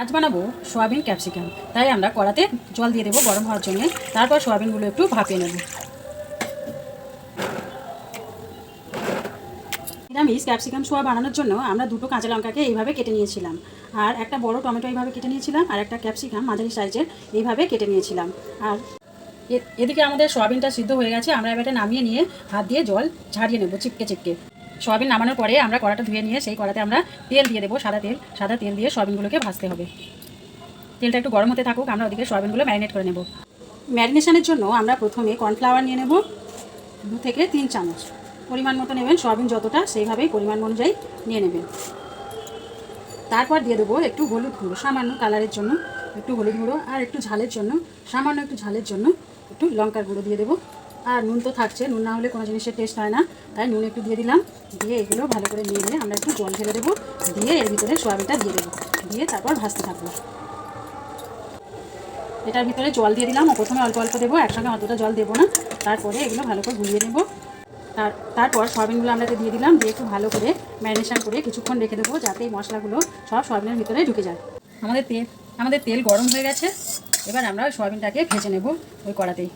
আজ বানাবো soybean capsicum. তাই আমরা কড়াতে জল দিয়ে দেবো গরম হওয়ার জন্য। তারপর সোয়াবিনগুলো একটু ভাপিয়ে নেব। নিরামিষ ক্যাপসিকাম সোয়া বানানোর জন্য আমরা দুটো কাঁচা লঙ্কাকে এইভাবে কেটে নিয়েছিলাম, আর একটা বড় টমেটো এইভাবে কেটে নিয়েছিলাম, আর একটা ক্যাপসিকাম মাঝারি সাইজের এইভাবে কেটে নিয়েছিলাম। আর এদিকে আমাদের সোয়াবিনটা সিদ্ধ হয়ে গেছে। আমরা এবারে নামিয়ে নিয়ে হাত দিয়ে জল ঝাড়িয়ে নেব চিপকে চিপকে। সোয়াবিন নামানোর পরে আমরা কড়াটা ধুয়ে নিয়ে সেই কড়াতে আমরা তেল দিয়ে দেবো, সাদা তেল দিয়ে সোয়াবিনগুলোকে ভাজতে হবে। তেলটা একটু গরম হতে থাকুক, আমরা ওদিকে সোয়াবিনগুলো ম্যারিনেট করে নেব। ম্যারিনেশনের জন্য আমরা প্রথমে কর্নফ্লাওয়ার নিয়ে নেব 2 থেকে 3 চামচ। পরিমাণ মতো নেবেন, সোয়াবিন যতটা সেইভাবেই পরিমাণ অনুযায়ী নিয়ে নেবেন। তারপর দিয়ে দেবো একটু হলুদ গুঁড়ো, সামান্য কালারের জন্য একটু হলুদ গুঁড়ো, আর একটু ঝালের জন্য সামান্য একটু ঝালের জন্য একটু লঙ্কার গুঁড়ো দিয়ে দেবো। আর নুন তো থাকছে, নুন না হলে কোনো জিনিসের টেস্ট হয় না, তাই নুন একটু দিয়ে দিলাম। দিয়ে এগুলো ভালো করে নিয়ে আমরা একটু জল ঢেলে দেবো, দিয়ে এর ভিতরে সোয়াবিনটা দিয়ে দেবো, দিয়ে তারপর ভাজতে থাকবো। এটার ভিতরে জল দিয়ে দিলাম, প্রথমে অল্প অল্প দেবো, একসঙ্গে অতটা জল দেবো না। তারপরে এগুলো ভালো করে গুলিয়ে নেব। তারপর সোয়াবিনগুলো আমরা দিয়ে দিলাম, দিয়ে একটু ভালো করে ম্যারিনেশন করে কিছুক্ষণ রেখে দেবো, যাতে এই মশলাগুলো সব সোয়াবিনের ভিতরে ঢুকে যায়। আমাদের তেল গরম হয়ে গেছে। এবার আমরা ওই সোয়াবিনটাকে ভেজে নেব ওই কড়াতেই।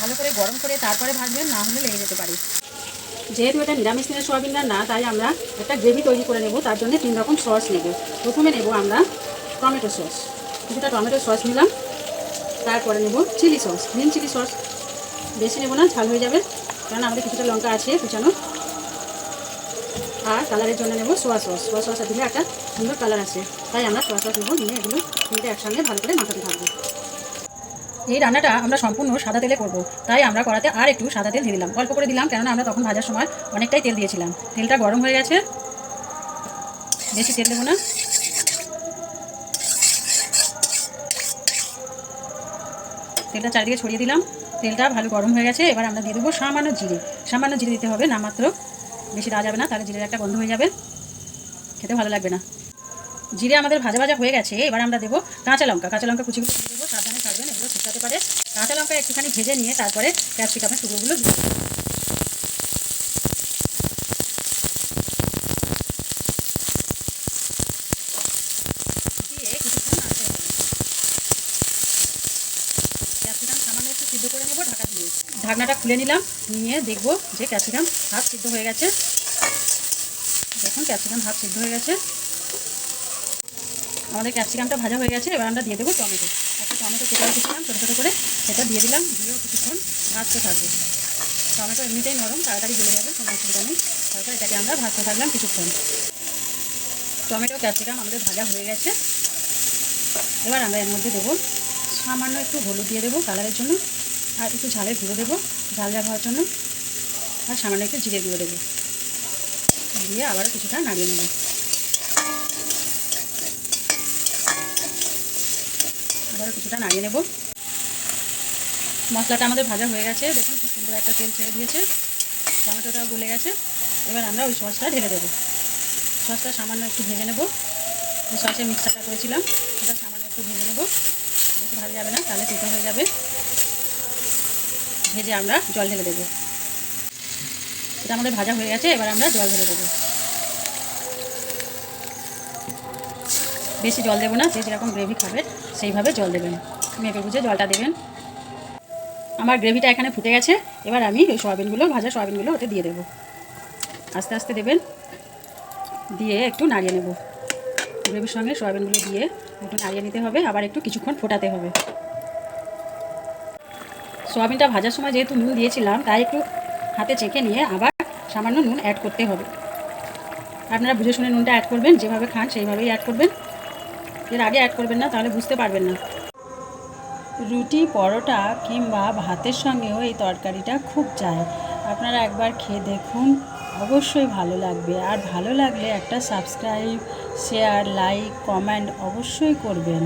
ভালো করে গরম করে তারপরে ভাজবেন, না হলে লেগে যেতে পারে। যেহেতু এটা নিরামিষ দিনের সোয়াবিন রান্না, তাই আমরা একটা গ্রেভি তৈরি করে নেব। তার জন্য 3 রকম সস নেব। প্রথমে নেব আমরা টমেটো সস, কিছুটা টমেটো সস নিলাম। তারপরে নেব chilli sauce, green chilli sauce. বেশি নেব না, ঝাল হয়ে যাবে, কারণ আমাদের কিছুটা লঙ্কা আছে কুচানো। আর কালারের জন্য নেব সোয়া সস। সোয়া সস দিলে একটা সুন্দর কালার আসে, তাই আমরা সোয়া সস নেব। নিয়ে এগুলো তিনটে একসঙ্গে ভালো করে মাখাতে থাকবো। এই রান্নাটা আমরা সম্পূর্ণ সাদা তেলে করব, তাই আমরা কড়াতে আর একটু সাদা তেল দিয়ে দিলাম, অল্প করে দিলাম, কেননা আমরা তখন ভাজার সময় অনেকটাই তেল দিয়েছিলাম। তেলটা গরম হয়ে গেছে, বেশি তেল দেবো না। তেলটা চারিদিকে ছড়িয়ে দিলাম, তেলটা ভালো গরম হয়ে গেছে। এবার আমরা দিয়ে দেবো সামান্য জিরে দিতে হবে, নামাত্র, বেশি দেওয়া যাবে না, তাহলে জিরের একটা গন্ধ হয়ে যাবে, খেতে ভালো লাগবে না। জিরে আমাদের ভাজা ভাজা হয়ে গেছে। এবার আমরা দেবো কাঁচা লঙ্কা কুচি দিয়ে দেবো, সাবধানে থাকবেন, এগুলো শুকাতে পারে। কাঁচা লঙ্কা একটুখানি ভেজে নিয়ে তারপরে ক্যাপসিকামের টুকরোগুলো দিয়ে দেবো। দিয়ে কিছুক্ষণ নাড়তে হবে। ক্যাপসিকাম সামান্য একটু সিদ্ধ করে নেবো ঢাকা দিয়ে। ঢাকনাটা খুলে নিলাম, নিয়ে দেখবো যে ক্যাপসিকাম হাফ সিদ্ধ হয়ে গেছে। দেখুন ক্যাপসিকাম হাফ সিদ্ধ হয়ে গেছে, আমাদের ক্যাপসিকামটা ভাজা হয়ে গেছে। এবার আমরা দিয়ে দেবো টমেটো। একটা টমেটো কেটে রেখেছিলাম ছোটো ছোটো করে, সেটা দিয়ে দিলাম, দিয়েও কিছুক্ষণ ভাজতে থাকবো। টমেটো এমনিতেই নরম, তাড়াতাড়ি গলে যাবে, কোনো অসুবিধা নেই। তারপর এটাকে আমরা ভাজতে থাকলাম কিছুক্ষণ। টমেটো ক্যাপসিকাম আমাদের ভাজা হয়ে গেছে। এবার আমরা এর মধ্যে দেবো সামান্য একটু হলুদ দিয়ে দেবো কালারের জন্য, আর একটু ঝালের গুঁড়ো দেবো ঝাল হওয়ার জন্য, আর সামান্য একটু জিরে গুঁড়ো দেবো। দিয়ে আবারও কিছুটা নাড়িয়ে নেব। আবারও কিছুটা নাড়িয়ে নেব। মশলাটা আমাদের ভাজা হয়ে গেছে, দেখুন খুব সুন্দর একটা তেল ছেড়ে দিয়েছে, টমেটোটাও গলে গেছে। এবার আমরা ওই সসটা ঢেলে দেবো। সসটা সামান্য একটু ভেজে নেব, ওই সসে মিক্সচারটা করেছিলাম ওটা সামান্য একটু ভেজে নেব, বেশি ভাজা যাবে না, তাহলে তেতো হয়ে যাবে। ভেজে আমরা জল ঢেলে দেবো। এটা আমাদের ভাজা হয়ে গেছে, এবার আমরা জল ঢেলে দেবো। বেশি জল দেবো না, যে যেরকম গ্রেভি খাবে সেইভাবে জল দেবেন, মেপে বুঝে জলটা দেবেন। আমার গ্রেভিটা এখানে ফুটে গেছে। এবার আমি ওই ভাজা সোয়াবিনগুলো ওতে দিয়ে দেবো। আস্তে আস্তে দেবেন, দিয়ে একটু নাড়িয়ে নেব। গ্রেভির সঙ্গে সোয়াবিনগুলো দিয়ে একটু নাড়িয়ে নিতে হবে, আবার একটু কিছুক্ষণ ফোটাতে হবে। সোয়াবিনটা ভাজার সময় যেহেতু নুন দিয়েছিলাম, তাই একটু হাতে চেখে নিয়ে আবার সামান্য নুন অ্যাড করতে হবে। আপনারা বুঝে শুনে নুনটা অ্যাড করবেন, যেভাবে খান সেইভাবেই অ্যাড করবেন, এর আগে অ্যাড করবেন না, তাহলে বুঝতে পারবেন না। রুটি, পরোটা কিংবা ভাতের সঙ্গেও এই তরকারিটা খুব যায়। আপনারা একবার খেয়ে দেখুন, অবশ্যই ভালো লাগবে। আর ভালো লাগলে একটা সাবস্ক্রাইব, শেয়ার, লাইক, কমেন্ট অবশ্যই করবেন।